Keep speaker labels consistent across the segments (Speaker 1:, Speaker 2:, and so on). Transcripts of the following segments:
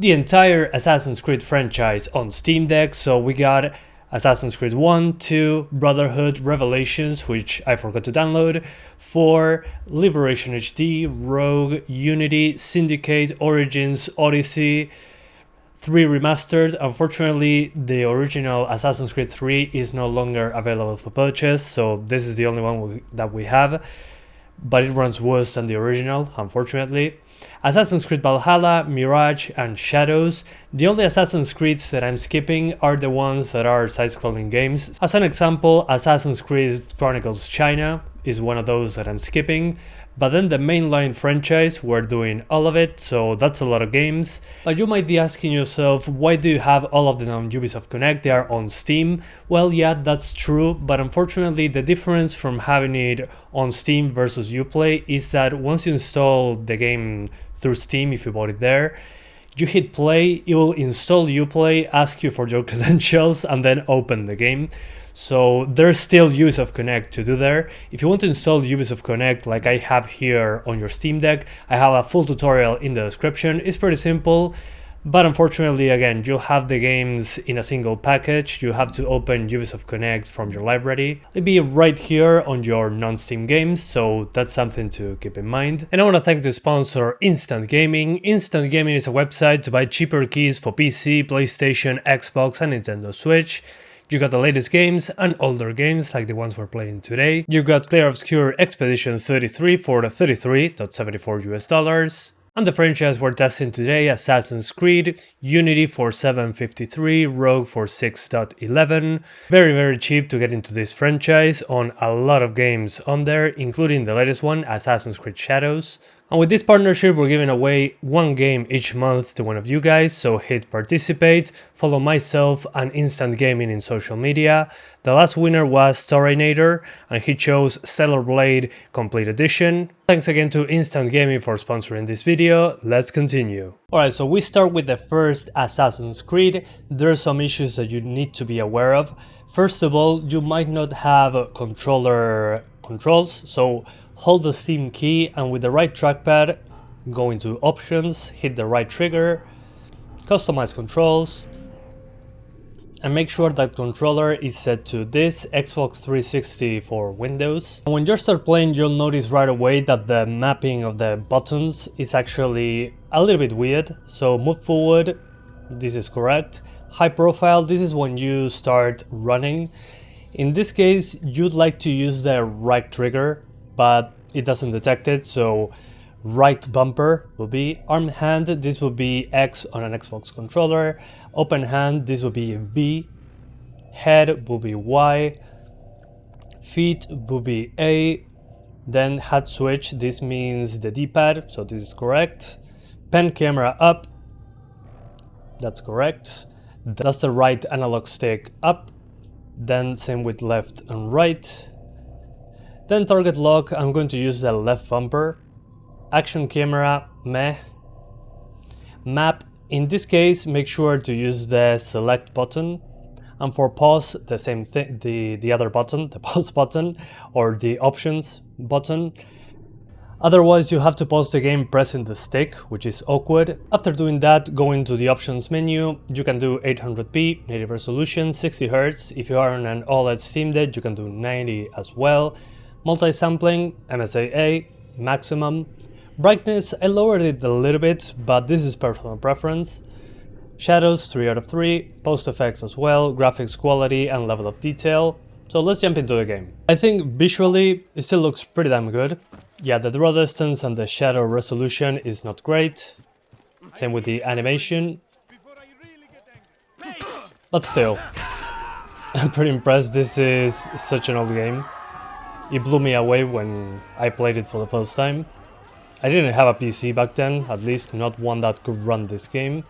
Speaker 1: the entire Assassin's Creed franchise on Steam Deck. So we got Assassin's Creed 1, 2, Brotherhood, Revelations, which I forgot to download, 4, Liberation HD, Rogue, Unity, Syndicate, Origins, Odyssey, 3 Remastered. Unfortunately, the original Assassin's Creed 3 is no longer available for purchase, so this is the only one that we have, but it runs worse than the original, unfortunately. Assassin's Creed Valhalla, Mirage, and Shadows. The only Assassin's Creeds that I'm skipping are the ones that are side-scrolling games. As an example, Assassin's Creed Chronicles China is one of those that I'm skipping. But then the mainline franchise, we're doing all of it, so that's a lot of games. But you might be asking yourself, why do you have all of them on Ubisoft Connect? They are on Steam. Well, yeah, that's true, but unfortunately the difference from having it on Steam versus Uplay is that once you install the game through Steam, if you bought it there, you hit play, it will install Uplay, ask you for your credentials, and then open the game. So there's still Ubisoft Connect to do there. If you want to install Ubisoft Connect like I have here on your Steam Deck, I have a full tutorial in the description. It's pretty simple, but unfortunately, again, you'll have the games in a single package. You have to open Ubisoft Connect from your library. It'll be right here on your non-Steam games, so that's something to keep in mind. And I want to thank the sponsor, Instant Gaming. Instant Gaming is a website to buy cheaper keys for PC, PlayStation, Xbox, and Nintendo Switch. You got the latest games and older games like the ones we're playing today. You got Clear Obscure Expedition 33 for the $33.74 US. And the franchise we're testing today, Assassin's Creed, Unity for $7.53, Rogue for $6.11. Very cheap to get into this franchise on a lot of games on there, including the latest one, Assassin's Creed Shadows. And with this partnership, we're giving away one game each month to one of you guys, so hit participate, follow myself and Instant Gaming in social media. The last winner was Storinator, and he chose Stellar Blade Complete Edition. Thanks again to Instant Gaming for sponsoring this video. Let's continue. Alright, so we start with the first Assassin's Creed. There are some issues that you need to be aware of. First of all, you might not have controller controls, so hold the Steam key and with the right trackpad, go into Options, hit the right trigger, customize controls, and make sure that controller is set to this Xbox 360 for Windows. And when you start playing, you'll notice right away that the mapping of the buttons is actually a little bit weird. So move forward, this is correct. High profile, this is when you start running. In this case, you'd like to use the right trigger, but it doesn't detect it, so right bumper will be arm hand, this will be X on an Xbox controller, open hand, this will be V, head will be Y, feet will be A, then hat switch, this means the D-pad, so this is correct, pen camera up, that's correct, that's the right analog stick up, then same with left and right. Then target lock, I'm going to use the left bumper. Action camera, meh. Map, in this case, make sure to use the select button. And for pause, the same thing, the other button, the pause button, or the options button. Otherwise, you have to pause the game pressing the stick, which is awkward. After doing that, go into the options menu. You can do 800p, native resolution, 60Hz. If you are on an OLED Steam Deck, you can do 90 as well. Multi-sampling, MSAA, maximum. Brightness, I lowered it a little bit, but this is personal preference. Shadows, 3 out of 3. Post effects as well, graphics quality and level of detail. So let's jump into the game. I think visually, it still looks pretty damn good. Yeah, the draw distance and the shadow resolution is not great. Same with the animation. But still, I'm pretty impressed. This is such an old game. It blew me away when I played it for the first time. I didn't have a PC back then, at least not one that could run this game.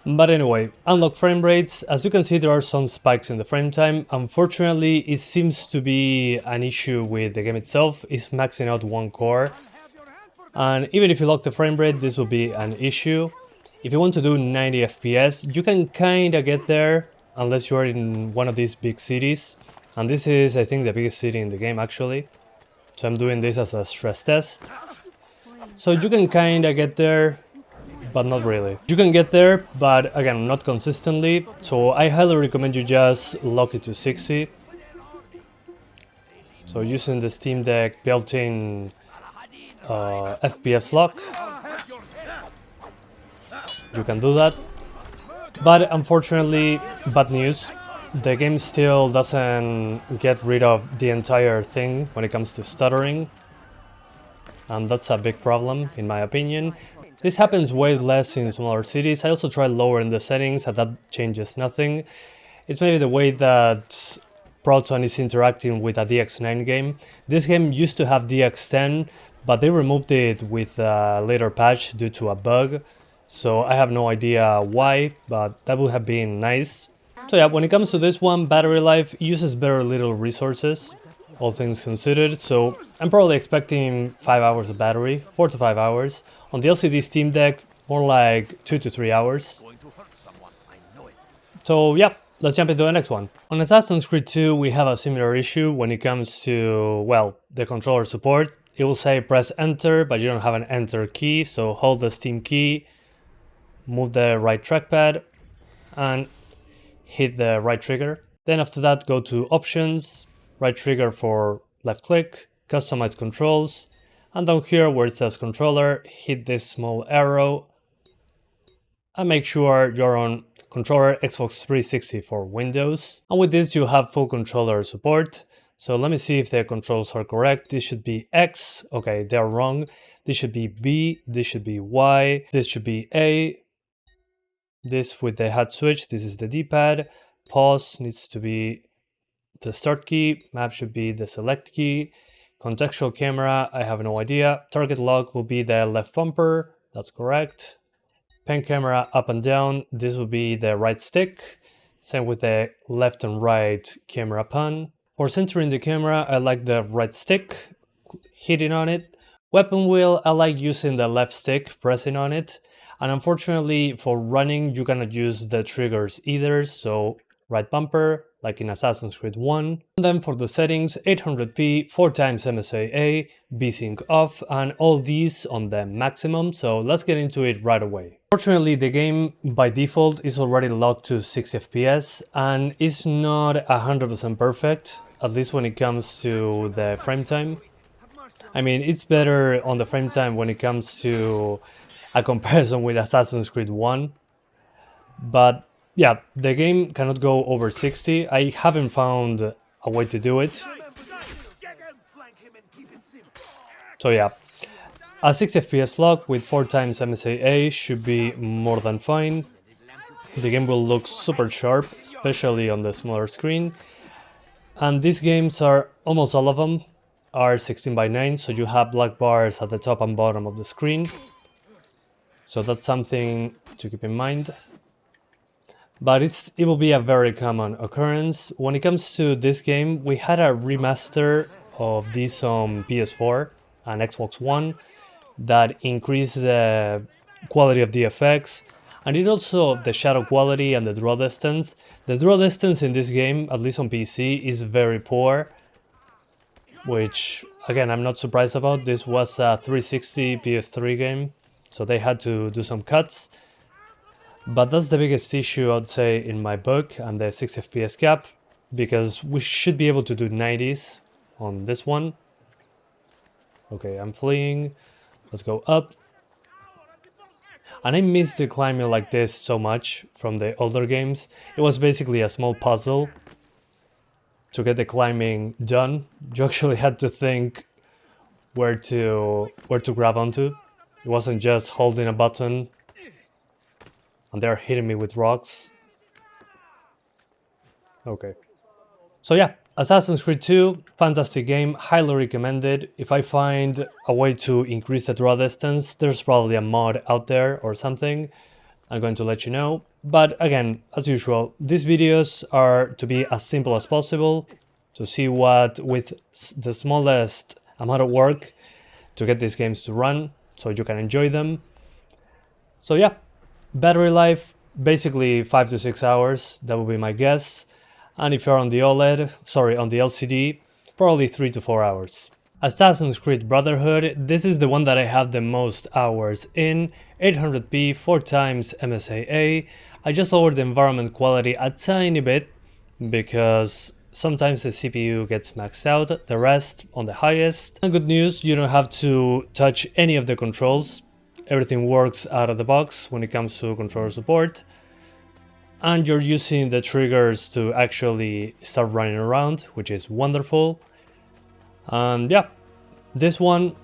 Speaker 1: But anyway, unlock frame rates. As you can see, there are some spikes in the frame time. Unfortunately, it seems to be an issue with the game itself. It's maxing out one core. And even if you lock the frame rate, this will be an issue. If you want to do 90 FPS, you can kinda get there, unless you're in one of these big cities. And this is, I think, the biggest city in the game, actually. So I'm doing this as a stress test. So you can kinda get there, but not really. You can get there, but again, not consistently, so I highly recommend you just lock it to 60. So using the Steam Deck built-in FPS lock, you can do that. But unfortunately, bad news, the game still doesn't get rid of the entire thing when it comes to stuttering. And that's a big problem, in my opinion. This happens way less in smaller cities. I also tried lowering the settings, and that changes nothing. It's maybe the way that Proton is interacting with a DX9 game. This game used to have DX10, but they removed it with a later patch due to a bug. So I have no idea why, but that would have been nice. So yeah, when it comes to this one, battery life uses very little resources, all things considered, so I'm probably expecting 5 hours of battery, 4 to 5 hours. On the LCD Steam Deck, more like 2 to 3 hours. So yeah, let's jump into the next one. On Assassin's Creed 2, we have a similar issue when it comes to, well, the controller support. It will say press enter, but you don't have an enter key, so hold the Steam key, move the right trackpad, and hit the right trigger. Then after that, go to options, right trigger for left click, customize controls, and down here where it says controller, hit this small arrow and make sure you're on controller Xbox 360 for Windows. And with this you have full controller support. So let me see if the controls are correct. This should be X, okay, they're wrong. This should be B, this should be Y, this should be A. This with the hat switch, this is the D-pad. Pause needs to be the start key, map should be the select key, contextual camera, I have no idea. Target lock will be the left bumper, that's correct. Pen camera up and down, this will be the right stick. Same with the left and right camera pan. For centering the camera, I like the right stick, hitting on it. Weapon wheel, I like using the left stick, pressing on it. And unfortunately, for running, you cannot use the triggers either, so right bumper, like in Assassin's Creed 1. And then for the settings, 800p, 4x MSAA, VSync off, and all these on the maximum, so let's get into it right away. Fortunately, the game by default is already locked to 60 FPS, and it's not 100% perfect, at least when it comes to the frame time. I mean, it's better on the frame time when it comes to a comparison with Assassin's Creed 1, but yeah, the game cannot go over 60. I haven't found a way to do it. So yeah, a 60 FPS lock with 4x MSAA should be more than fine. The game will look super sharp, especially on the smaller screen. And these games are, almost all of them, are 16:9, so you have black bars at the top and bottom of the screen. So that's something to keep in mind. But it will be a very common occurrence. When it comes to this game, we had a remaster of this on PS4 and Xbox One that increased the quality of the effects, and it also the shadow quality and the draw distance. The draw distance in this game, at least on PC, is very poor, which again I'm not surprised about. This was a 360 PS3 game, so they had to do some cuts. But that's the biggest issue, I'd say, in my book, and the 60 FPS cap, because we should be able to do 90s on this one. Okay, I'm fleeing. Let's go up. And I miss the climbing like this so much from the older games. It was basically a small puzzle to get the climbing done. You actually had to think where to grab onto. It wasn't just holding a button and they're hitting me with rocks. Okay. So yeah, Assassin's Creed 2, fantastic game, highly recommended. If I find a way to increase the draw distance, there's probably a mod out there or something. I'm going to let you know. But again, as usual, these videos are to be as simple as possible, to see what, with the smallest amount of work, to get these games to run, so you can enjoy them. So yeah. Battery life, basically 5 to 6 hours, that would be my guess. And if you're on the OLED, sorry, on the LCD, probably 3 to 4 hours. Assassin's Creed Brotherhood, this is the one that I have the most hours in. 800p, 4x MSAA. I just lowered the environment quality a tiny bit because sometimes the CPU gets maxed out, the rest on the highest. And good news, you don't have to touch any of the controls. Everything works out of the box when it comes to controller support. And you're using the triggers to actually start running around, which is wonderful. And yeah, this one,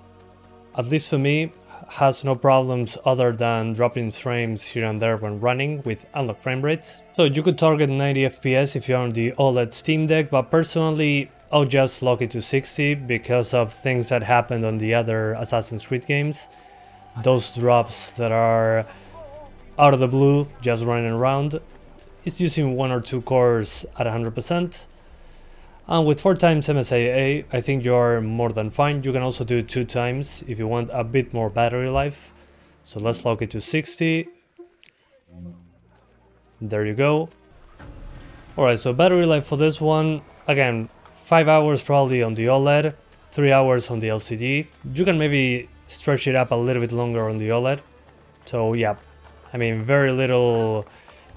Speaker 1: at least for me, has no problems other than dropping frames here and there when running with unlocked frame rates. So you could target 90 FPS if you're on the OLED Steam Deck, but personally I'll just lock it to 60 because of things that happened on the other Assassin's Creed games. Those drops that are out of the blue, just running around. It's using 1 or 2 cores at 100%. And with 4x MSAA, I think you're more than fine. You can also do 2x if you want a bit more battery life. So let's lock it to 60. There you go. Alright, so battery life for this one, again, 5 hours probably on the OLED, 3 hours on the LCD. You can maybe stretch it up a little bit longer on the OLED. So yeah, I mean, very little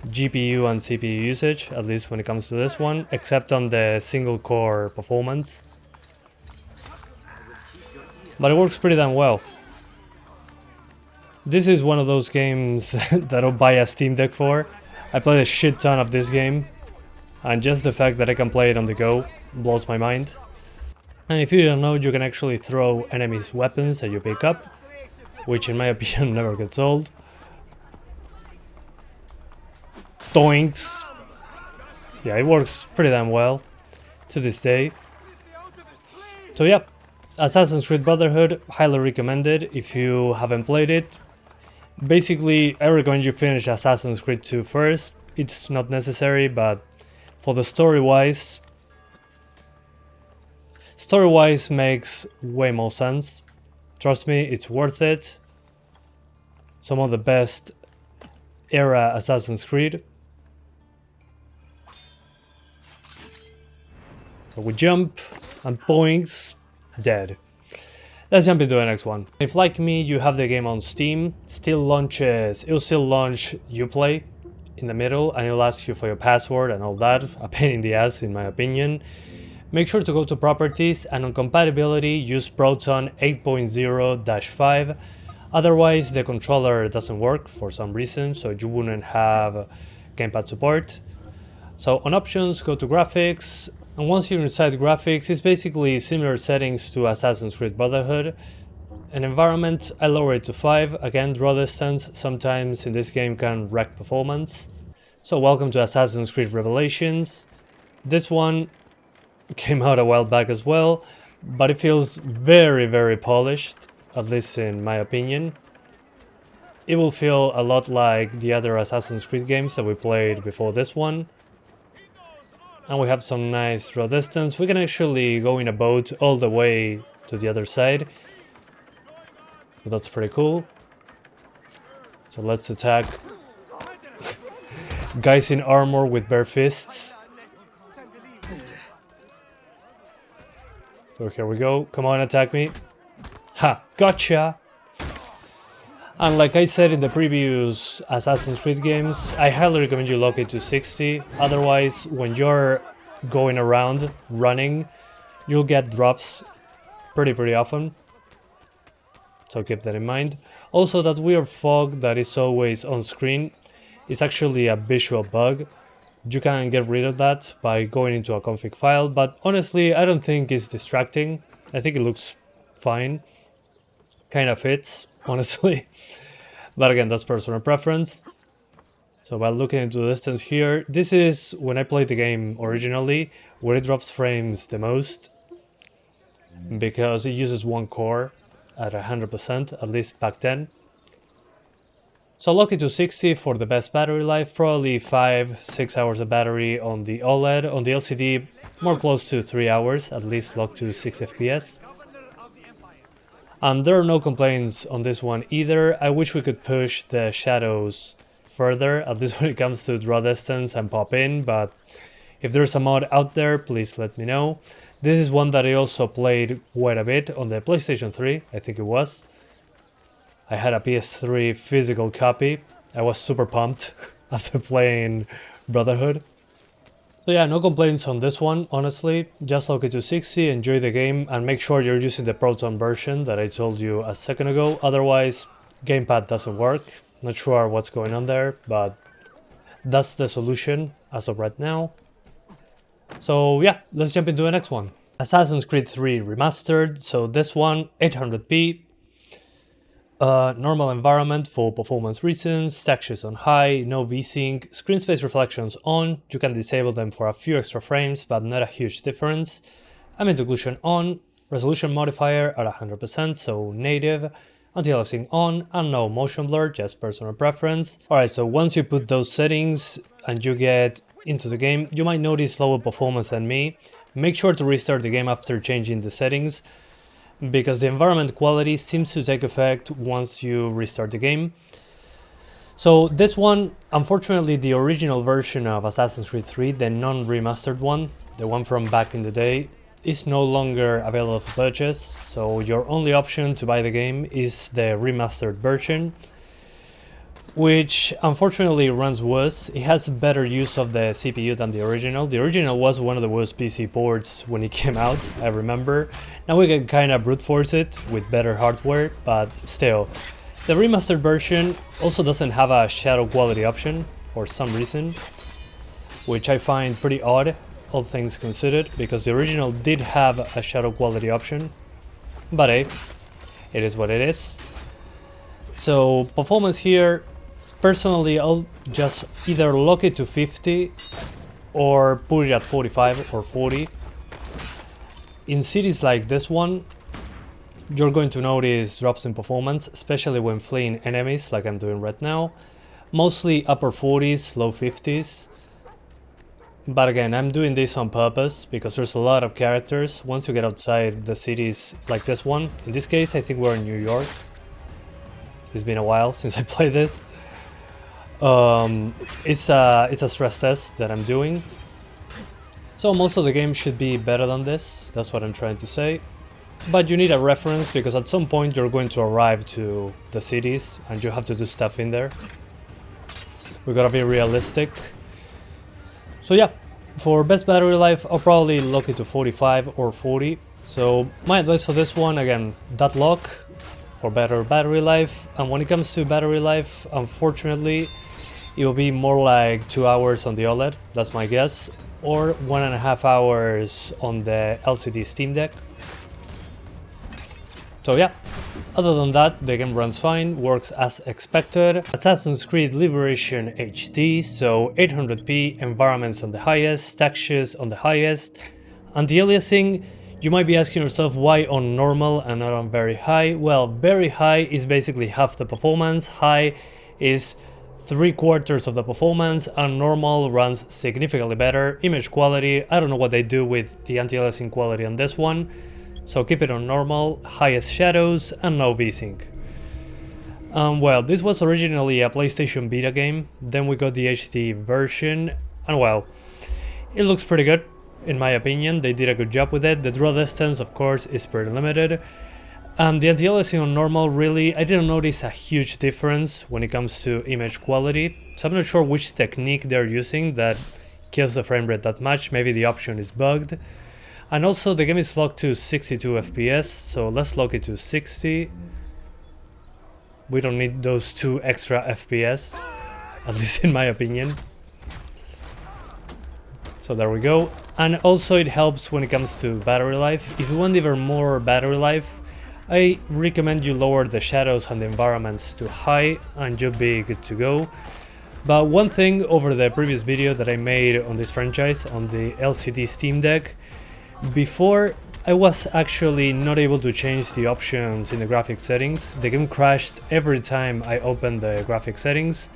Speaker 1: GPU and CPU usage, at least when it comes to this one, except on the single core performance. But it works pretty damn well. This is one of those games that I'll buy a Steam Deck for. I played a shit ton of this game, and just the fact that I can play it on the go blows my mind. And if you don't know, you can actually throw enemies' weapons that you pick up, which in my opinion never gets old. Doinks! Yeah, it works pretty damn well to this day. So yeah, Assassin's Creed Brotherhood, highly recommended if you haven't played it. Basically, I recommend you finish Assassin's Creed 2 first. It's not necessary, but for the story-wise makes way more sense. Trust me, it's worth it. Some of the best era Assassin's Creed. So we jump, and boinks, dead. Let's jump into the next one. If like me you have the game on Steam, it'll still launch Uplay in the middle, and it'll ask you for your password and all that, a pain in the ass in my opinion. Make sure to go to properties, and on compatibility use Proton 8.0-5, otherwise the controller doesn't work for some reason, so you wouldn't have gamepad support. So on options, go to graphics, and once you're inside graphics, it's basically similar settings to Assassin's Creed Brotherhood. An environment, I lower it to 5, again draw distance, sometimes in this game can wreck performance. So welcome to Assassin's Creed Revelations. This one came out a while back as well, but it feels very, very polished, at least in my opinion. It will feel a lot like the other Assassin's Creed games that we played before this one. And we have some nice draw distance. We can actually go in a boat all the way to the other side. So that's pretty cool. So let's attack guys in armor with bare fists. So here we go. Come on, attack me. Ha! Gotcha! And like I said in the previous Assassin's Creed games, I highly recommend you lock it to 60. Otherwise, when you're going around running, you'll get drops pretty often. So keep that in mind. Also, that weird fog that is always on screen is actually a visual bug. You can get rid of that by going into a config file, but honestly, I don't think it's distracting. I think it looks fine. Kind of fits, honestly. But again, that's personal preference. So by looking into the distance here, this is when I played the game originally, where it drops frames the most. Because it uses one core at 100%, at least back then. So lock it to 60 for the best battery life, probably 5-6 hours of battery on the OLED. On the LCD, more close to 3 hours, at least locked to 6 FPS. And there are no complaints on this one either. I wish we could push the shadows further, at least when it comes to draw distance and pop in, but if there's a mod out there, please let me know. This is one that I also played quite a bit on the PlayStation 3, I think it was. I had a PS3 physical copy. I was super pumped after playing Brotherhood. So yeah, no complaints on this one, honestly. Just lock it to 60, enjoy the game, and make sure you're using the Proton version that I told you a second ago. Otherwise, gamepad doesn't work. Not sure what's going on there, but that's the solution as of right now. So yeah, let's jump into the next one. Assassin's Creed 3 Remastered. So this one, 800p. Normal environment for performance reasons, textures on high, no VSync, screen space reflections on, you can disable them for a few extra frames but not a huge difference, ambient occlusion on, resolution modifier at 100%, so native, anti-aliasing on, and no motion blur, just personal preference. Alright, so once you put those settings and you get into the game, you might notice lower performance than me. Make sure to restart the game after changing the settings, because the environment quality seems to take effect once you restart the game. So this one, unfortunately the original version of Assassin's Creed 3, the non-remastered one, the one from back in the day, is no longer available for purchase, so your only option to buy the game is the remastered version, which unfortunately runs worse. It has better use of the CPU than the original. The original was one of the worst PC ports when it came out, I remember. Now we can kind of brute force it with better hardware, but still. The remastered version also doesn't have a shadow quality option for some reason, which I find pretty odd, all things considered, because the original did have a shadow quality option. But hey, it is what it is. So performance here, personally, I'll just either lock it to 50 or put it at 45 or 40. In cities like this one, you're going to notice drops in performance, especially when fleeing enemies like I'm doing right now. Mostly upper 40s, low 50s. But again, I'm doing this on purpose because there's a lot of characters. Once you get outside the cities like this one, in this case I think we're in New York. It's been a while since I played this. It's a stress test that I'm doing. So most of the game should be better than this, that's what I'm trying to say. But you need a reference because at some point you're going to arrive to the cities and you have to do stuff in there. We gotta be realistic. So yeah, for best battery life, I'll probably lock it to 45 or 40. So my advice for this one, again, that lock for better battery life. And when it comes to battery life, unfortunately, it will be more like 2 hours on the OLED, that's my guess, or 1.5 hours on the LCD Steam Deck. So yeah, other than that, the game runs fine, works as expected. Assassin's Creed Liberation HD, so 800p, environments on the highest, textures on the highest. Anti-aliasing, you might be asking yourself why on normal and not on very high. Well, very high is basically half the performance, high is 3/4 of the performance, and normal runs significantly better. Image quality, I don't know what they do with the anti-aliasing quality on this one, so keep it on normal, highest shadows, and no VSync. Well, this was originally a PlayStation Beta game, then we got the HD version, and well, it looks pretty good, in my opinion. They did a good job with it. The draw distance, of course, is pretty limited. And the anti-aliasing on normal, really, I didn't notice a huge difference when it comes to image quality. So I'm not sure which technique they're using that kills the frame rate that much. Maybe the option is bugged. And also the game is locked to 62 FPS, so let's lock it to 60. We don't need those 2 extra FPS, at least in my opinion. So there we go. And also it helps when it comes to battery life. If you want even more battery life, I recommend you lower the shadows and the environments to high and you'll be good to go. But one thing over the previous video that I made on this franchise, on the LCD Steam Deck, before I was actually not able to change the options in the graphics settings. The game crashed every time I opened the graphics settings.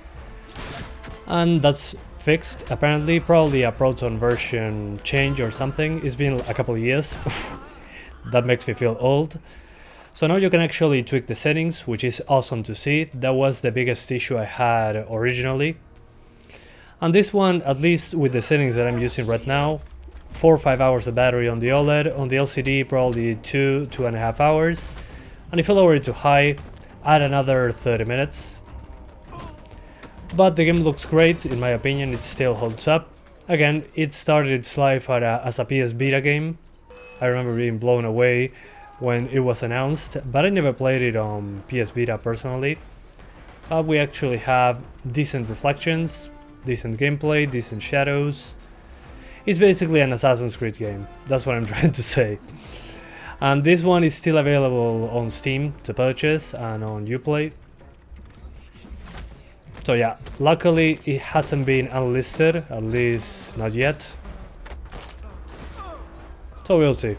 Speaker 1: And that's fixed, apparently, probably a Proton version change or something. It's been a couple of years. That makes me feel old. So now you can actually tweak the settings, which is awesome to see. That was the biggest issue I had originally. And this one, at least with the settings that I'm using right now, 4 or 5 hours of battery on the OLED, on the LCD probably 2.5 hours. And if I lower it to high, add another 30 minutes. But the game looks great, in my opinion. It still holds up. Again, it started its life as a PS Beta game. I remember being blown away when it was announced, but I never played it on PS Vita personally. We actually have decent reflections, decent gameplay, decent shadows. It's basically an Assassin's Creed game, that's what I'm trying to say. And this one is still available on Steam to purchase and on Uplay. So yeah, luckily it hasn't been unlisted, at least not yet. So we'll see.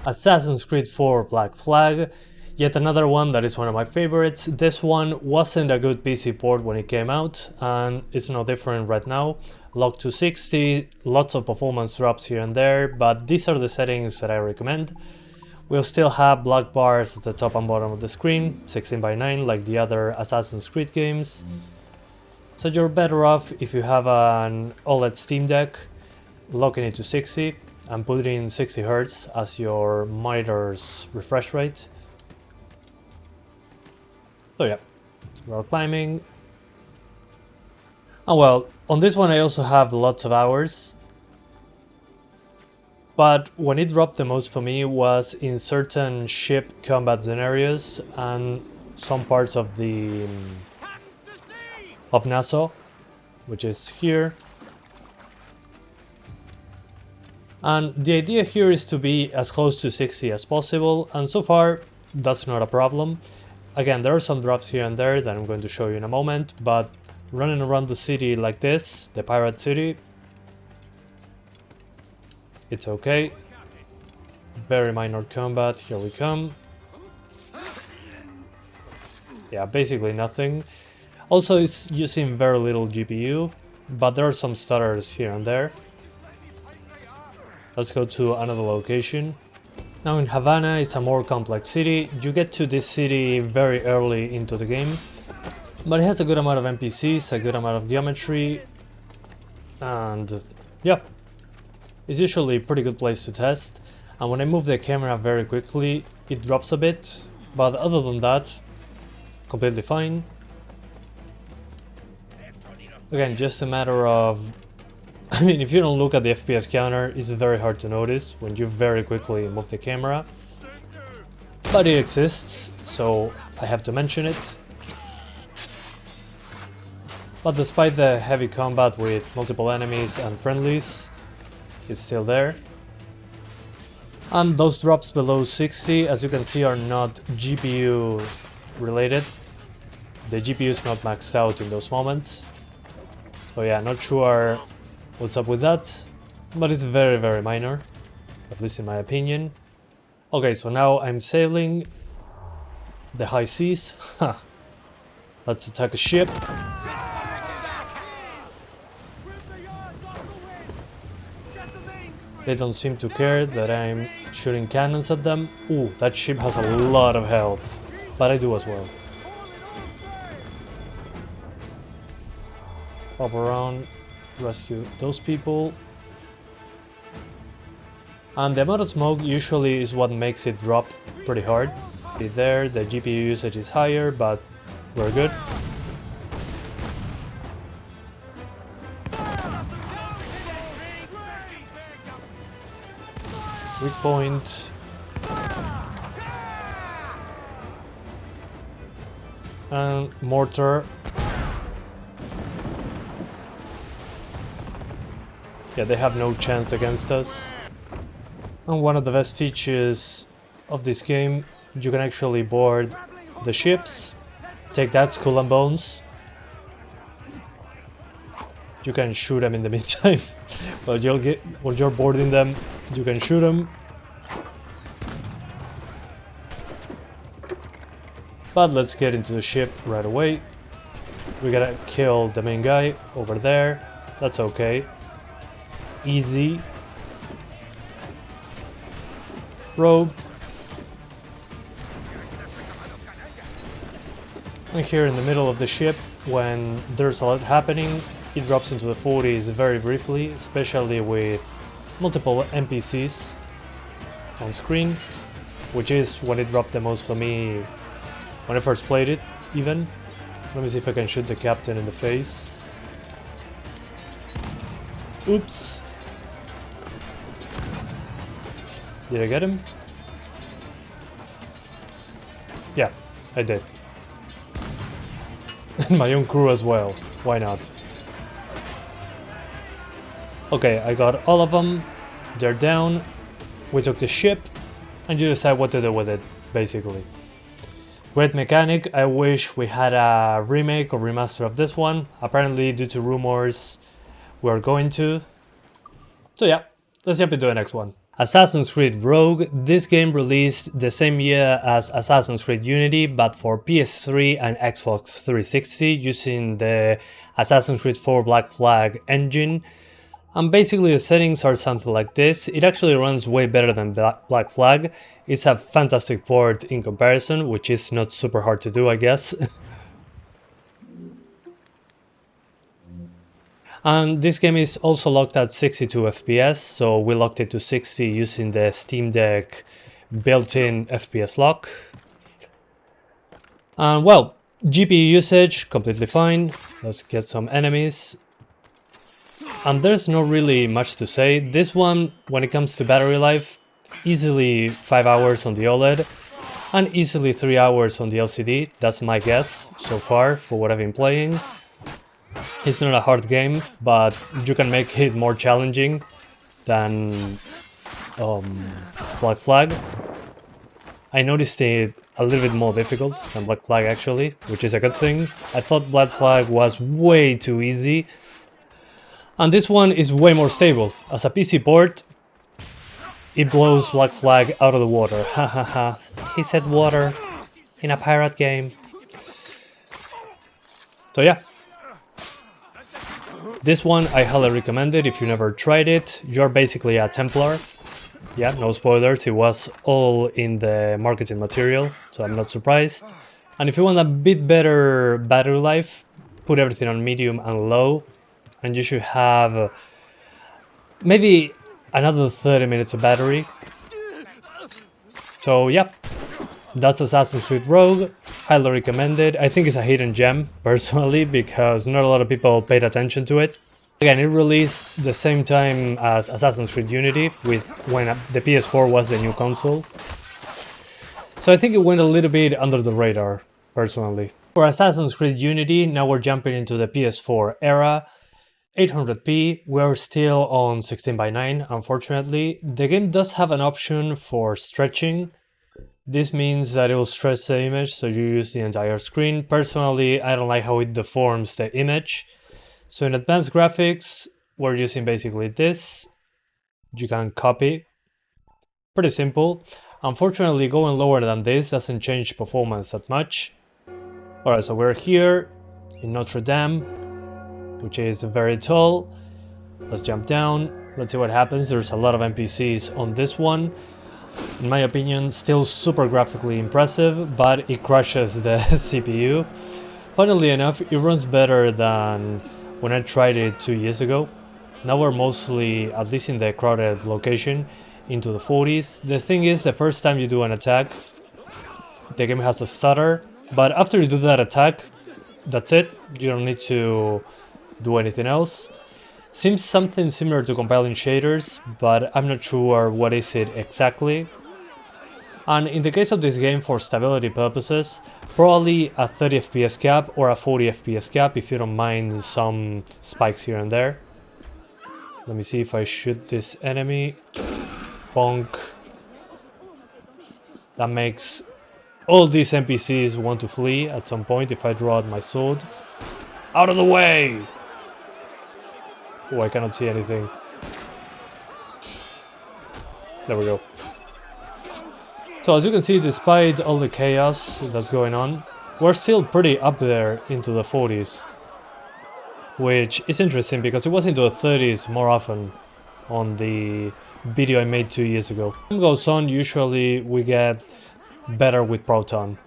Speaker 1: Assassin's Creed 4 Black Flag, yet another one that is one of my favorites. This one wasn't a good PC port when it came out, and it's no different right now. Locked to 60, lots of performance drops here and there, but these are the settings that I recommend. We'll still have black bars at the top and bottom of the screen, 16:9 like the other Assassin's Creed games. So you're better off if you have an OLED Steam Deck, locking it to 60 and putting in 60 Hz as your monitor's refresh rate. So yeah, we're climbing. Oh well, on this one I also have lots of hours. But when it dropped the most for me was in certain ship combat scenarios and some parts of the of Nassau, which is here. And the idea here is to be as close to 60 as possible, and so far that's not a problem. Again, there are some drops here and there that I'm going to show you in a moment, but running around the city like this, the pirate city, it's okay. Very minor combat, here we come. Yeah, basically nothing. Also, it's using very little GPU, but there are some stutters here and there. Let's go to another location. Now in Havana, it's a more complex city. You get to this city very early into the game, but it has a good amount of NPCs, a good amount of geometry, and yeah, it's usually a pretty good place to test. And when I move the camera very quickly, it drops a bit, but other than that, completely fine. Again, just a matter of... I mean, if you don't look at the FPS counter, it's very hard to notice when you very quickly move the camera. But it exists, so I have to mention it. But despite the heavy combat with multiple enemies and friendlies, it's still there. And those drops below 60, as you can see, are not GPU related. The GPU is not maxed out in those moments. So yeah, not sure what's up with that, but it's very, very minor, at least in my opinion. Okay, so now I'm sailing the high seas. Let's attack a ship. They don't seem to care that I'm shooting cannons at them. Ooh, that ship has a lot of health, but I do as well. Pop around, rescue those people. And the amount of smoke usually is what makes it drop pretty hard. There, the GPU usage is higher, but we're good. Weak point. And mortar. Yeah, they have no chance against us. And one of the best features of this game, you can actually board the ships. Take that, Skull and Bones. You can shoot them in the meantime. But when you're boarding them, you can shoot them. But let's get into the ship right away. We gotta kill the main guy over there. That's okay. Easy. Rope. And here in the middle of the ship, when there's a lot happening, it drops into the 40s very briefly, especially with multiple NPCs on screen, which is when it dropped the most for me when I first played it, even. Let me see if I can shoot the captain in the face. Oops. Did I get him? Yeah, I did. And my own crew as well. Why not? Okay, I got all of them. They're down. We took the ship. And you decide what to do with it, basically. Great mechanic. I wish we had a remake or remaster of this one. Apparently, due to rumors, we're going to. So yeah, let's jump into the next one. Assassin's Creed Rogue. This game released the same year as Assassin's Creed Unity, but for PS3 and Xbox 360 using the Assassin's Creed 4 Black Flag engine. And basically the settings are something like this. It actually runs way better than Black Flag. It's a fantastic port in comparison, which is not super hard to do, I guess. And this game is also locked at 62 FPS, so we locked it to 60 using the Steam Deck built-in FPS lock. And well, GPU usage, completely fine. Let's get some enemies. And there's not really much to say. This one, when it comes to battery life, easily 5 hours on the OLED and easily 3 hours on the LCD. That's my guess so far for what I've been playing. It's not a hard game, but you can make it more challenging than Black Flag. I noticed it a little bit more difficult than Black Flag actually, which is a good thing. I thought Black Flag was way too easy. And this one is way more stable. As a PC port, it blows Black Flag out of the water. Hahaha. He said water in a pirate game. So yeah. This one I highly recommend it if you never tried it. You're basically a Templar. Yeah, no spoilers, it was all in the marketing material, so I'm not surprised. And if you want a bit better battery life, put everything on medium and low, and you should have maybe another 30 minutes of battery. So yeah, that's Assassin's Creed Rogue. Highly recommended. I think it's a hidden gem, personally, because not a lot of people paid attention to it. Again, it released the same time as Assassin's Creed Unity, when the PS4 was the new console. So I think it went a little bit under the radar, personally. For Assassin's Creed Unity, now we're jumping into the PS4 era. 800p, we're still on 16:9, unfortunately. The game does have an option for stretching. This means that it will stretch the image, so you use the entire screen. Personally, I don't like how it deforms the image. So in advanced graphics, we're using basically this. You can copy. Pretty simple. Unfortunately, going lower than this doesn't change performance that much. Alright, so we're here in Notre Dame, which is very tall. Let's jump down. Let's see what happens. There's a lot of NPCs on this one. In my opinion, still super graphically impressive, but it crushes the CPU. Funnily enough, it runs better than when I tried it 2 years ago. Now we're mostly, at least in the crowded location, into the 40s. The thing is, the first time you do an attack, the game has a stutter, but after you do that attack, that's it. You don't need to do anything else. Seems something similar to compiling shaders, but I'm not sure what is it exactly. And in the case of this game, for stability purposes, probably a 30 FPS cap or a 40 FPS cap if you don't mind some spikes here and there. Let me see if I shoot this enemy. Bonk. That makes all these NPCs want to flee at some point if I draw out my sword. Out of the way! Oh, I cannot see anything. There we go. So as you can see, despite all the chaos that's going on, we're still pretty up there into the 40s. Which is interesting because it was into the 30s more often on the video I made 2 years ago. As time goes on, usually we get better with Proton.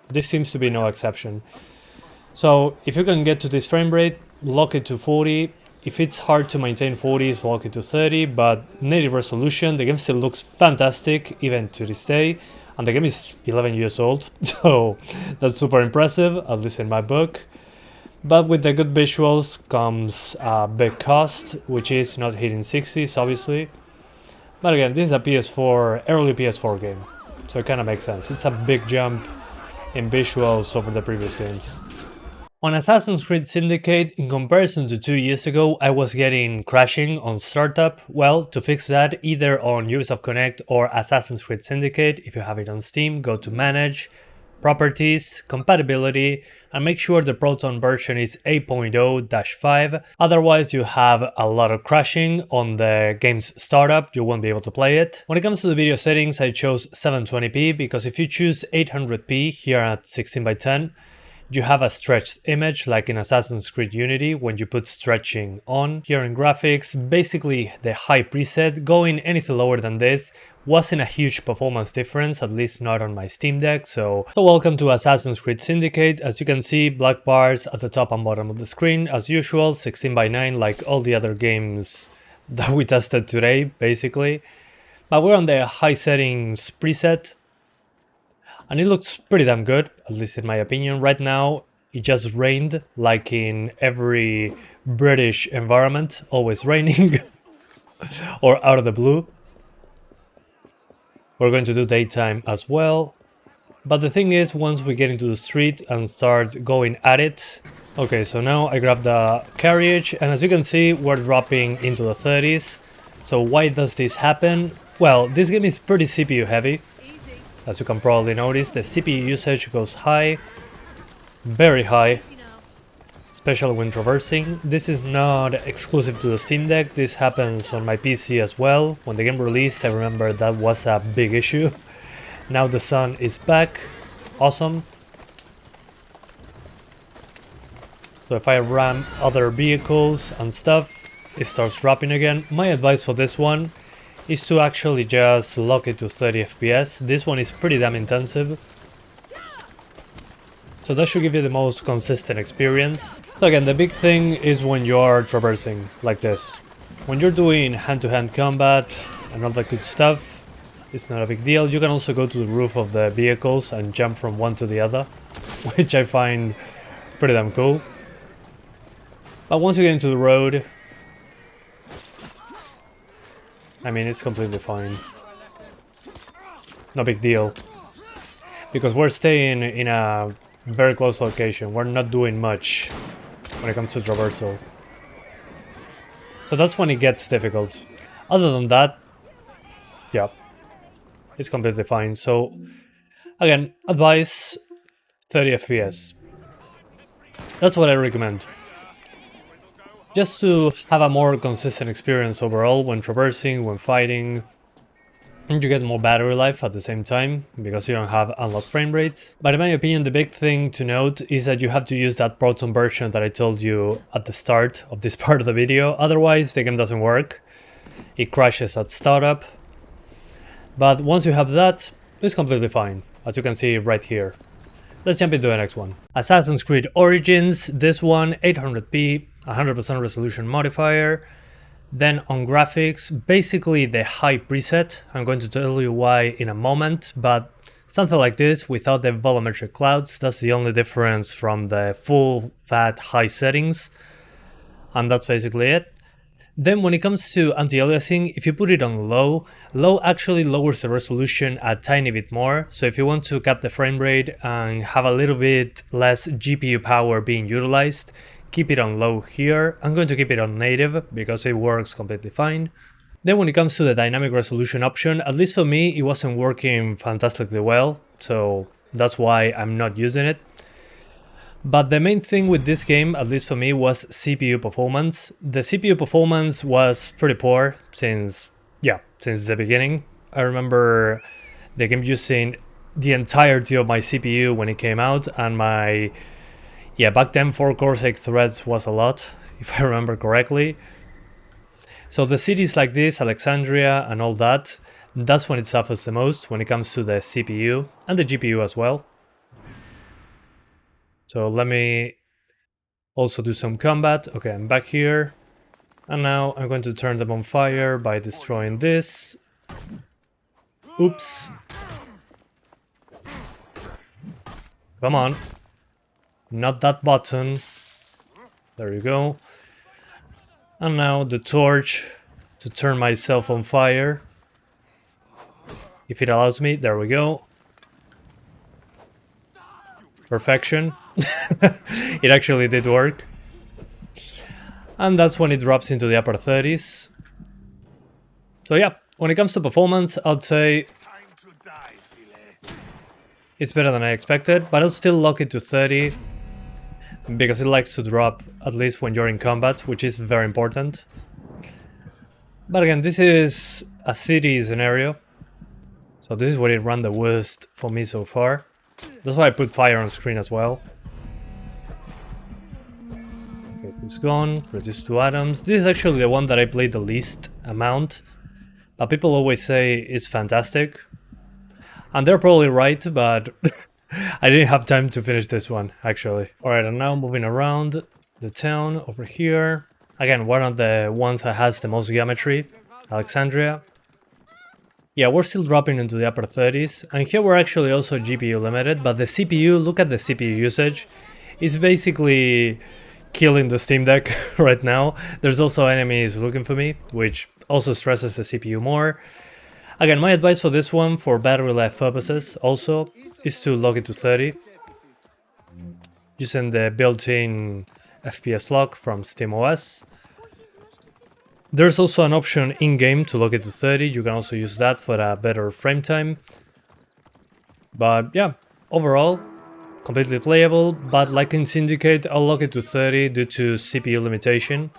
Speaker 1: This seems to be no exception. So if you can get to this frame rate, lock it to 40. If it's hard to maintain 40s, lock it to 30, but native resolution, the game still looks fantastic even to this day. And the game is 11 years old, so that's super impressive, at least in my book. But with the good visuals comes a big cost, which is not hitting 60s, obviously. But again, this is a PS4, early PS4 game, so it kind of makes sense. It's a big jump in visuals over the previous games. On Assassin's Creed Syndicate, in comparison to 2 years ago, I was getting crashing on startup. Well, to fix that, either on Ubisoft Connect or Assassin's Creed Syndicate, if you have it on Steam, go to Manage, Properties, Compatibility, and make sure the Proton version is 8.0-5. Otherwise, you have a lot of crashing on the game's startup, you won't be able to play it. When it comes to the video settings, I chose 720p because if you choose 800p here at 16:10, you have a stretched image like in Assassin's Creed Unity when you put stretching on. Here in graphics, basically the high preset, going anything lower than this wasn't a huge performance difference, at least not on my Steam Deck, so welcome to Assassin's Creed Syndicate. As you can see, black bars at the top and bottom of the screen, as usual, 16:9 like all the other games that we tested today, basically. But we're on the high settings preset, and it looks pretty damn good, at least in my opinion. Right now, it just rained, like in every British environment, always raining, or out of the blue. We're going to do daytime as well. But the thing is, once we get into the street and start going at it... Okay, so now I grab the carriage, and as you can see, we're dropping into the 30s. So why does this happen? Well, this game is pretty CPU heavy. As you can probably notice, the CPU usage goes high, very high, especially when traversing. This is not exclusive to the Steam Deck, this happens on my PC as well. When the game released, I remember that was a big issue. Now the sun is back, awesome. So if I ram other vehicles and stuff, it starts dropping again. My advice for this one is to actually just lock it to 30 FPS. This one is pretty damn intensive, so that should give you the most consistent experience. So again, the big thing is when you're traversing like this. When you're doing hand-to-hand combat and all that good stuff, it's not a big deal. You can also go to the roof of the vehicles and jump from one to the other, which I find pretty damn cool. But once you get into the road, I mean, it's completely fine. No big deal. Because we're staying in a very close location. We're not doing much when it comes to traversal. So that's when it gets difficult. Other than that, yeah, it's completely fine. So, again, advice, 30 FPS. That's what I recommend. Just to have a more consistent experience overall when traversing, when fighting, and you get more battery life at the same time because you don't have unlocked frame rates. But in my opinion, the big thing to note is that you have to use that Proton version that I told you at the start of this part of the video. Otherwise, the game doesn't work. It crashes at startup. But once you have that, it's completely fine, as you can see right here. Let's jump into the next one. Assassin's Creed Origins, this one 800p, 100% resolution modifier. Then on graphics, basically the high preset. I'm going to tell you why in a moment, but something like this without the volumetric clouds. That's the only difference from the full fat high settings, and that's basically it. Then when it comes to anti-aliasing, if you put it on low, low actually lowers the resolution a tiny bit more. So if you want to cap the frame rate and have a little bit less GPU power being utilized, keep it on low here. I'm going to keep it on native because it works completely fine. Then when it comes to the dynamic resolution option, at least for me, it wasn't working fantastically well. So that's why I'm not using it. But the main thing with this game, at least for me, was CPU performance. The CPU performance was pretty poor since the beginning. I remember the game using the entirety of my CPU when it came out, and my, back then 4 Corsair threads was a lot, if I remember correctly. So the cities like this, Alexandria and all that, that's when it suffers the most when it comes to the CPU and the GPU as well. So let me also do some combat. Okay, I'm back here. And now I'm going to turn them on fire by destroying this. Oops. Come on. Not that button. There you go. And now the torch to turn myself on fire. If it allows me, there we go. Perfection. It actually did work. And that's when it drops into the upper 30s. So yeah, when it comes to performance, I'd say it's better than I expected, but I'll still lock it to 30 because it likes to drop at least when you're in combat, which is very important. But again, this is a city scenario, so this is where it ran the worst for me so far. That's why I put fire on screen as well. Okay, it's gone, reduce to atoms. This is actually the one that I played the least amount, but people always say it's fantastic. And they're probably right, but I didn't have time to finish this one, actually. Alright, and now moving around the town over here. Again, one of the ones that has the most geometry, Alexandria. Yeah, we're still dropping into the upper 30s, and here we're actually also GPU limited, but the CPU, look at the CPU usage. It's basically killing the Steam Deck right now. There's also enemies looking for me, which also stresses the CPU more. Again, my advice for this one, for battery life purposes, also, is to lock it to 30. Using the built-in FPS lock from SteamOS. There's also an option in-game to lock it to 30. You can also use that for a better frame time. But yeah, overall, completely playable. But like in Syndicate, I'll lock it to 30 due to CPU limitation.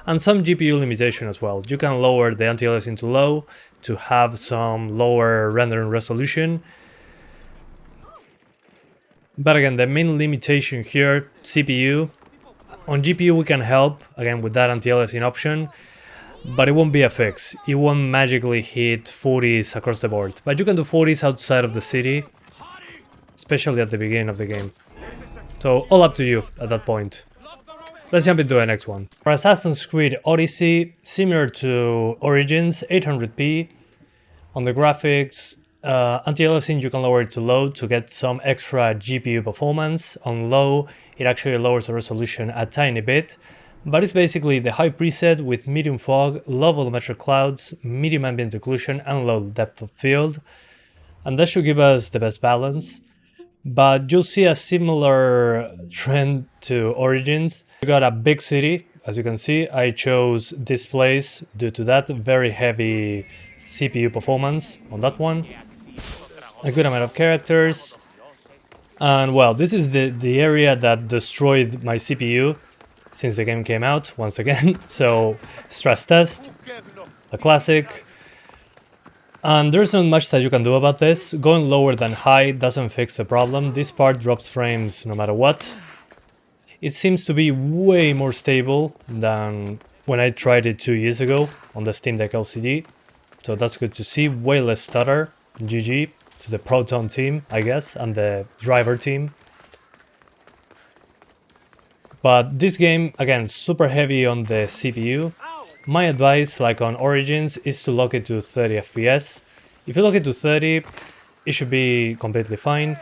Speaker 1: And some GPU limitation as well. You can lower the anti-aliasing to low to have some lower rendering resolution. But again, the main limitation here, CPU. On GPU we can help, again with that anti-aliasing option, but it won't be a fix. It won't magically hit 40s across the board. But you can do 40s outside of the city, especially at the beginning of the game. So all up to you at that point. Let's jump into the next one. For Assassin's Creed Odyssey, similar to Origins, 800p. On the graphics, anti-aliasing you can lower it to low to get some extra GPU performance. On low, it actually lowers the resolution a tiny bit. But it's basically the high preset with medium fog, low volumetric clouds, medium ambient occlusion, and low depth of field. And that should give us the best balance. But you'll see a similar trend to Origins. You got a big city, as you can see. I chose this place due to that very heavy CPU performance on that one. A good amount of characters. And well, this is the area that destroyed my CPU since the game came out, once again. So, stress test, a classic. And there's not much that you can do about this. Going lower than high doesn't fix the problem. This part drops frames no matter what. It seems to be way more stable than when I tried it 2 years ago on the Steam Deck LCD. So that's good to see. Way less stutter. GG to the Proton team, I guess, and the driver team. But this game, again, super heavy on the CPU. My advice, like on Origins, is to lock it to 30 FPS. If you lock it to 30, it should be completely fine.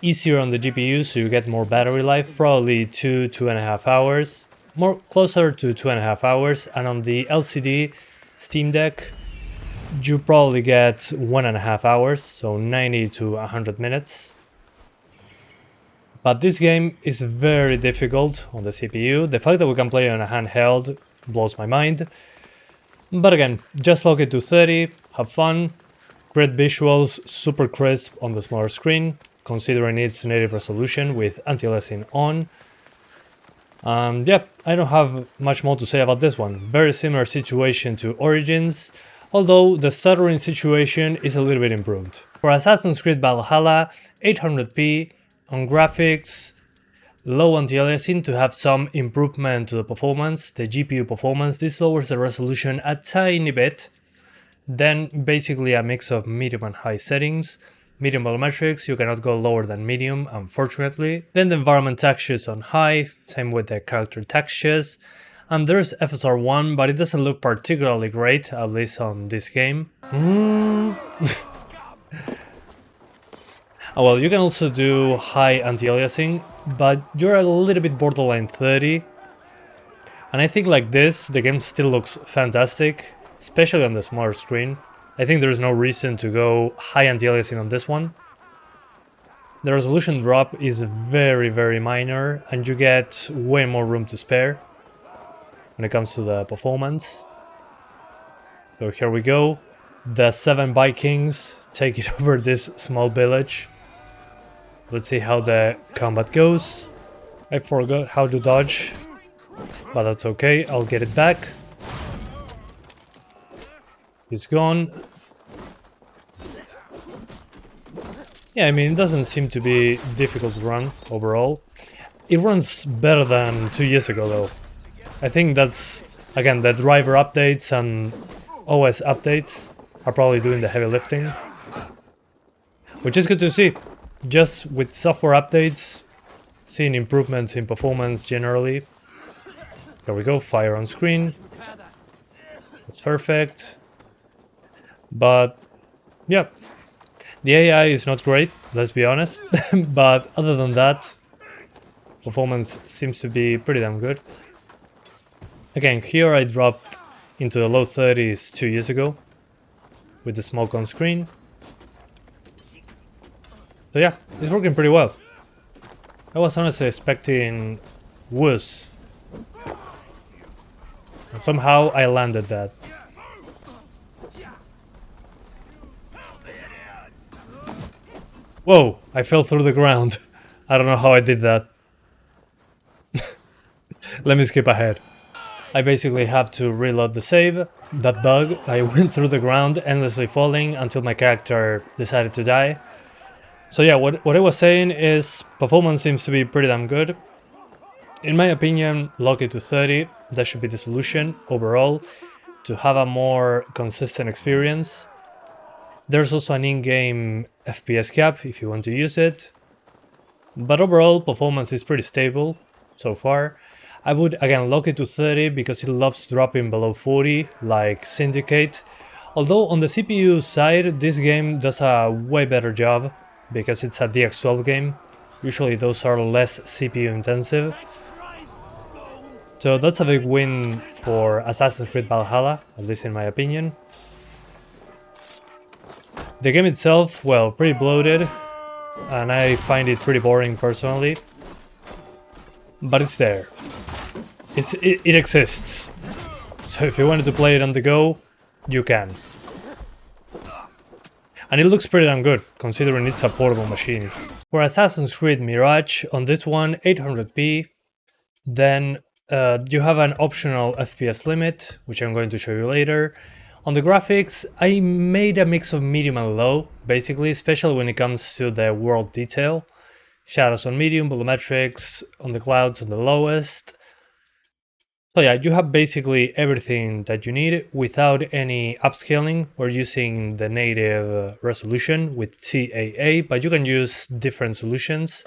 Speaker 1: Easier on the GPU, so you get more battery life, probably 2.5 hours. More closer to 2.5 hours. And on the LCD Steam Deck, you probably get 1.5 hours, so 90 to 100 minutes. But this game is very difficult on the CPU. The fact that we can play on a handheld blows my mind. But again, just lock it to 30, have fun. Great visuals, super crisp on the smaller screen, considering its native resolution with anti-aliasing on. Yeah, I don't have much more to say about this one. Very similar situation to Origins, although the stuttering situation is a little bit improved. For Assassin's Creed Valhalla, 800p on graphics, low anti-aliasing to have some improvement to the performance, the GPU performance. This lowers the resolution a tiny bit. Then basically a mix of medium and high settings. Medium volumetrics, you cannot go lower than medium, unfortunately. Then the environment textures on high, same with the character textures. And there's FSR1, but it doesn't look particularly great, at least on this game. Oh, well, you can also do high anti-aliasing, but you're a little bit borderline 30. And I think like this, the game still looks fantastic, especially on the smaller screen. I think there's no reason to go high anti-aliasing on this one. The resolution drop is very, very minor, and you get way more room to spare when it comes to the performance. So here we go. The 7 Vikings take it over this small village. Let's see how the combat goes. I forgot how to dodge, but that's okay, I'll get it back. He's gone. Yeah, I mean, it doesn't seem to be difficult to run overall. It runs better than 2 years ago though. I think that's, again, the driver updates and OS updates are probably doing the heavy lifting. Which is good to see. Just with software updates, seeing improvements in performance generally. There we go, fire on screen. That's perfect. But, yeah. The AI is not great, let's be honest. But other than that, performance seems to be pretty damn good. Again, here I dropped into the low 30s 2 years ago with the smoke on screen. So yeah, it's working pretty well. I was honestly expecting worse. And somehow I landed that. Whoa, I fell through the ground. I don't know how I did that. Let me skip ahead. I basically have to reload the save. That bug, I went through the ground endlessly falling until my character decided to die. So yeah, what I was saying is performance seems to be pretty damn good. In my opinion, lock it to 30. That should be the solution overall to have a more consistent experience. There's also an in-game FPS cap if you want to use it. But overall, performance is pretty stable so far. I would again lock it to 30 because it loves dropping below 40 like Syndicate. Although on the CPU side, this game does a way better job because it's a DX12 game. Usually those are less CPU intensive. So that's a big win for Assassin's Creed Valhalla, at least in my opinion. The game itself, well, pretty bloated, and I find it pretty boring personally. But it's there. It exists. So if you wanted to play it on the go, you can. And it looks pretty damn good, considering it's a portable machine. For Assassin's Creed Mirage, on this one, 800p, then you have an optional FPS limit, which I'm going to show you later. On the graphics, I made a mix of medium and low, basically, especially when it comes to the world detail. Shadows on medium, volumetrics on the clouds on the lowest. So yeah, you have basically everything that you need without any upscaling. We're using the native resolution with TAA, but you can use different solutions,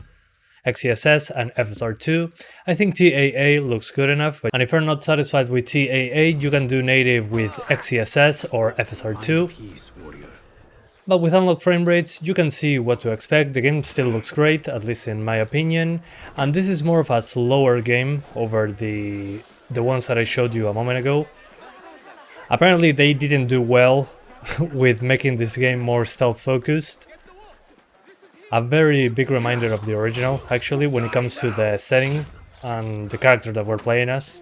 Speaker 1: XeSS and FSR2. I think TAA looks good enough, and if you're not satisfied with TAA, you can do native with XeSS or FSR2. But with unlocked frame rates, you can see what to expect. The game still looks great, at least in my opinion, and this is more of a slower game over the ones that I showed you a moment ago. Apparently they didn't do well with making this game more stealth focused. A very big reminder of the original, actually, when it comes to the setting and the character that we're playing as.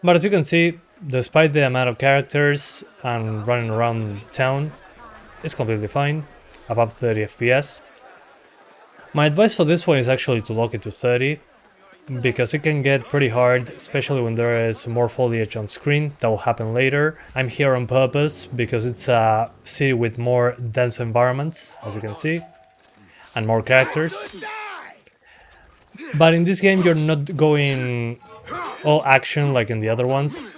Speaker 1: But as you can see, despite the amount of characters and running around town, it's completely fine, above 30 FPS. My advice for this one is actually to lock it to 30, because it can get pretty hard, especially when there is more foliage on screen. That will happen later. I'm here on purpose because it's a city with more dense environments, as you can see, and more characters. But in this game you're not going all action like in the other ones.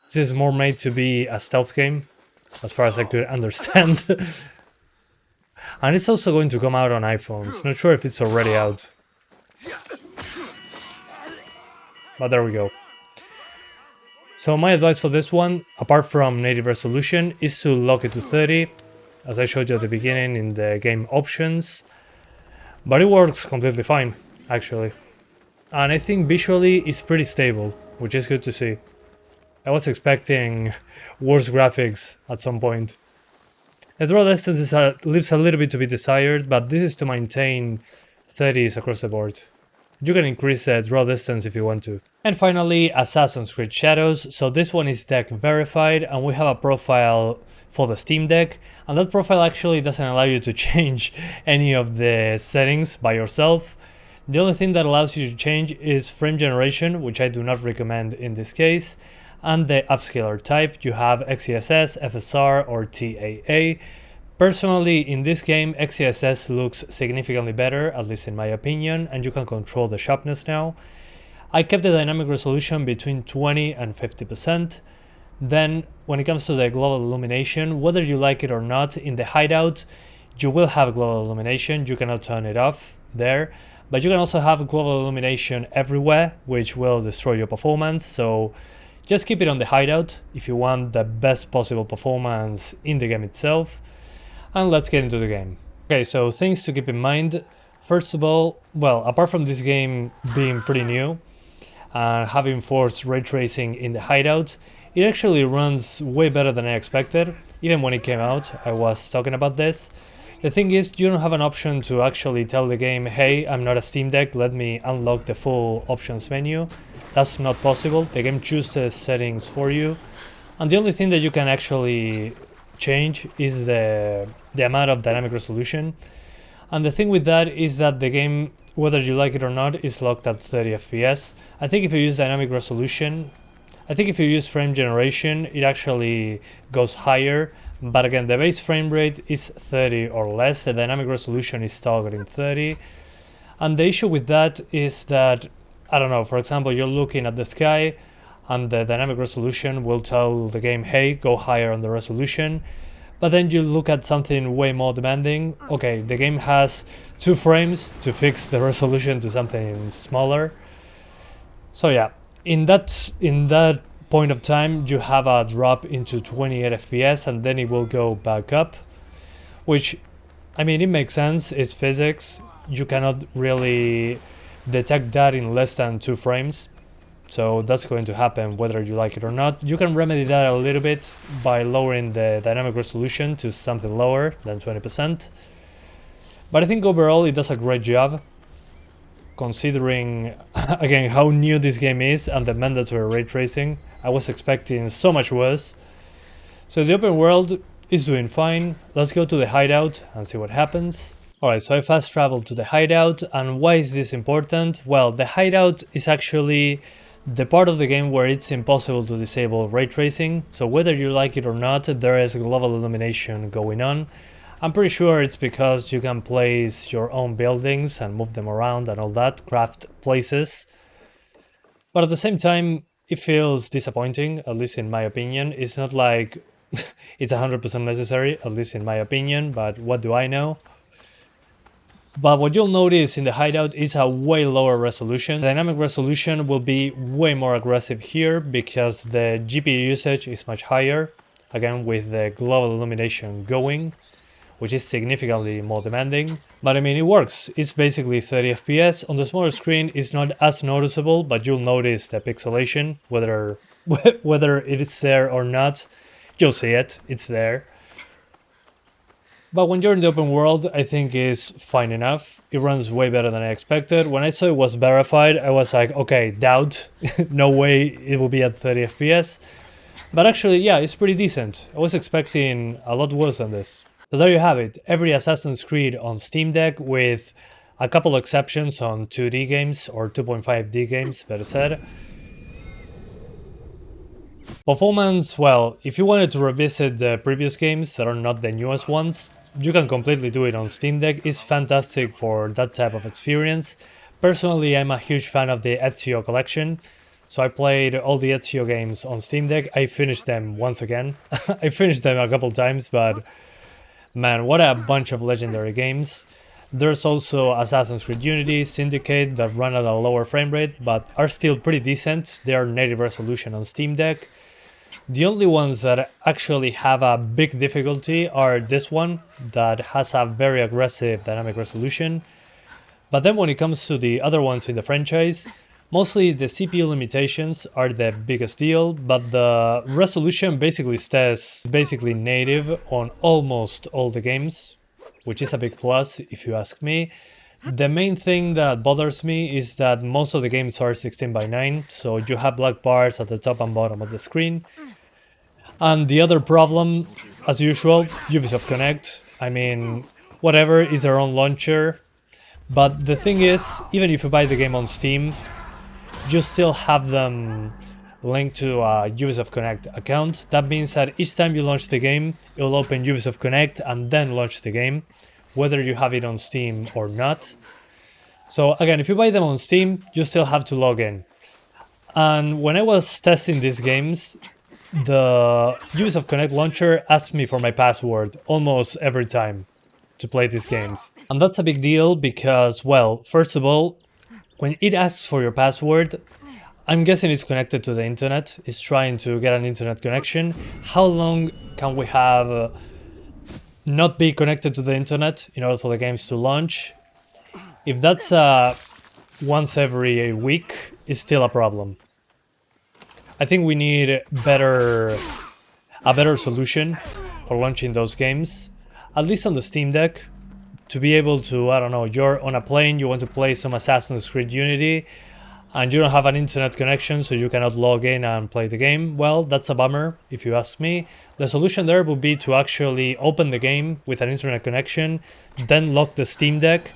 Speaker 1: This is more made to be a stealth game, as far as I could understand. And it's also going to come out on iPhones. Not sure if it's already out. But there we go. So my advice for this one, apart from native resolution, is to lock it to 30. as I showed you at the beginning in the game options, but it works completely fine, actually. And I think visually it's pretty stable, which is good to see. I was expecting worse graphics at some point. The draw distance leaves a little bit to be desired, but this is to maintain 30s across the board. You can increase the draw distance if you want to. And finally, Assassin's Creed Shadows. So this one is deck verified, and we have a profile for the Steam Deck, and that profile actually doesn't allow you to change any of the settings by yourself. The only thing that allows you to change is frame generation, which I do not recommend in this case, and the upscaler type. You have XeSS, FSR, or TAA. Personally, in this game, XeSS looks significantly better, at least in my opinion, and you can control the sharpness now. I kept the dynamic resolution between 20 and 50%. Then, when it comes to the global illumination, whether you like it or not, in the hideout, you will have global illumination. You cannot turn it off there, but you can also have global illumination everywhere, which will destroy your performance. So just keep it on the hideout if you want the best possible performance in the game itself. And let's get into the game. Okay, so things to keep in mind. First of all, well, apart from this game being pretty new and having forced ray tracing in the hideout, it actually runs way better than I expected. Even when it came out, I was talking about this. The thing is, you don't have an option to actually tell the game, hey, I'm not a Steam Deck, let me unlock the full options menu. That's not possible. The game chooses settings for you. And the only thing that you can actually change is the amount of dynamic resolution. And the thing with that is that the game, whether you like it or not, is locked at 30 FPS. I think if you use dynamic resolution, I think if you use frame generation, it actually goes higher. But again, the base frame rate is 30 or less. The dynamic resolution is targeting 30. And the issue with that is that, I don't know, for example, you're looking at the sky and the dynamic resolution will tell the game, hey, go higher on the resolution. But then you look at something way more demanding. Okay, the game has 2 frames to fix the resolution to something smaller. So yeah, in that point of time, you have a drop into 28 FPS and then it will go back up, which, I mean, it makes sense. It's physics. You cannot really detect that in less than 2 frames. So that's going to happen whether you like it or not. You can remedy that a little bit by lowering the dynamic resolution to something lower than 20%. But I think overall it does a great job, considering, again, how new this game is and the mandatory ray tracing. I was expecting so much worse. So the open world is doing fine. Let's go to the hideout and see what happens. Alright, so I fast traveled to the hideout, and why is this important? Well, the hideout is actually the part of the game where it's impossible to disable ray tracing. So whether you like it or not, there is global illumination going on. I'm pretty sure it's because you can place your own buildings and move them around and all that, craft places. But at the same time, it feels disappointing, at least in my opinion. It's not like it's 100% necessary, at least in my opinion, but what do I know? But what you'll notice in the hideout is a way lower resolution. The dynamic resolution will be way more aggressive here because the GPU usage is much higher, again with the global illumination going, which is significantly more demanding. But I mean, it works. It's basically 30 FPS. On the smaller screen, it's not as noticeable, but you'll notice the pixelation, whether it is there or not. You'll see it, it's there. But when you're in the open world, I think it's fine enough. It runs way better than I expected. When I saw it was verified, I was like, okay, doubt. No way it will be at 30 FPS. But actually, yeah, it's pretty decent. I was expecting a lot worse than this. So there you have it. Every Assassin's Creed on Steam Deck, with a couple exceptions on 2D games, or 2.5D games, better said. Performance, well, if you wanted to revisit the previous games that are not the newest ones, you can completely do it on Steam Deck. It's fantastic for that type of experience. Personally, I'm a huge fan of the Ezio collection, so I played all the Ezio games on Steam Deck. I finished them once again. I finished them a couple times, but man, what a bunch of legendary games. There's also Assassin's Creed Unity, Syndicate that run at a lower frame rate, but are still pretty decent. They are native resolution on Steam Deck. The only ones that actually have a big difficulty are this one that has a very aggressive dynamic resolution. But then when it comes to the other ones in the franchise, mostly the CPU limitations are the biggest deal, but the resolution basically stays basically native on almost all the games, which is a big plus if you ask me. The main thing that bothers me is that most of the games are 16:9, so you have black bars at the top and bottom of the screen. And the other problem, as usual, Ubisoft Connect. I mean, whatever, is their own launcher. But the thing is, even if you buy the game on Steam, you still have them linked to a Ubisoft Connect account. That means that each time you launch the game, it will open Ubisoft Connect and then launch the game, whether you have it on Steam or not. So again, if you buy them on Steam, you still have to log in. And when I was testing these games, the Ubisoft Connect launcher asked me for my password almost every time to play these games. And that's a big deal because, well, first of all, when it asks for your password, I'm guessing it's connected to the internet. It's trying to get an internet connection. How long can we have not be connected to the internet in order for the games to launch? If that's once every week, it's still a problem. I think we need a better solution for launching those games, at least on the Steam Deck, to be able to, I don't know, you're on a plane, you want to play some Assassin's Creed Unity, and you don't have an internet connection, so you cannot log in and play the game. Well, that's a bummer, if you ask me. The solution there would be to actually open the game with an internet connection, then lock the Steam Deck,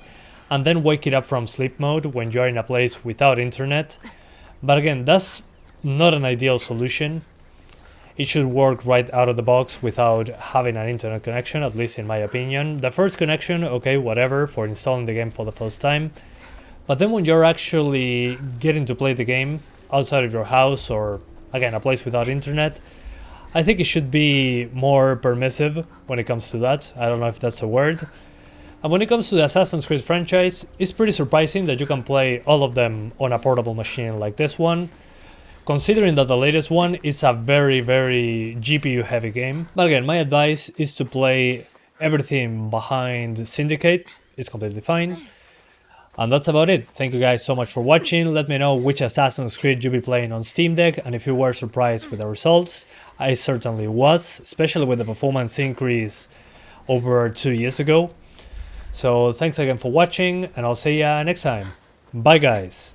Speaker 1: and then wake it up from sleep mode when you're in a place without internet. But again, that's not an ideal solution. It should work right out of the box without having an internet connection, at least in my opinion. The first connection, okay, whatever, for installing the game for the first time. But then when you're actually getting to play the game outside of your house or, again, a place without internet, I think it should be more permissive when it comes to that. I don't know if that's a word. And when it comes to the Assassin's Creed franchise, it's pretty surprising that you can play all of them on a portable machine like this one, considering that the latest one is a very, very GPU heavy game. But again, my advice is to play everything behind Syndicate. It's completely fine. And that's about it. Thank you guys so much for watching. Let me know which Assassin's Creed you'll be playing on Steam Deck, and if you were surprised with the results. I certainly was, especially with the performance increase over 2 years ago. So thanks again for watching, and I'll see ya next time. Bye guys!